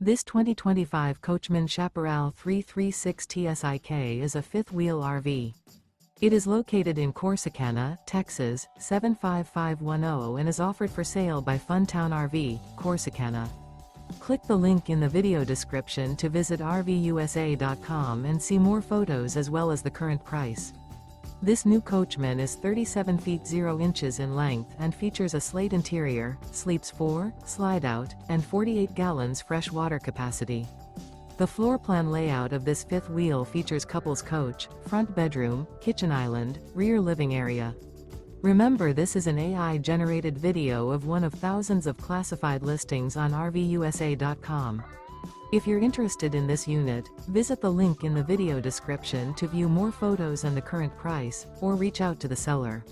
This 2025 Coachmen Chaparral 336 TSIK is a fifth-wheel RV. It is located in Corsicana, Texas, 75510 and is offered for sale by Funtown RV, Corsicana. Click the link in the video description to visit RVUSA.com and see more photos as well as the current price. This new Coachmen is 37 feet 0 inches in length and features a SLATE interior, sleeps 4, Slideout, and 48 gallons fresh water capacity. The floor plan layout of this fifth wheel features couples coach, front bedroom, kitchen island, rear living area. Remember, this is an AI-generated video of one of thousands of classified listings on RVUSA.com. If you're interested in this unit, visit the link in the video description to view more photos and the current price, or reach out to the seller.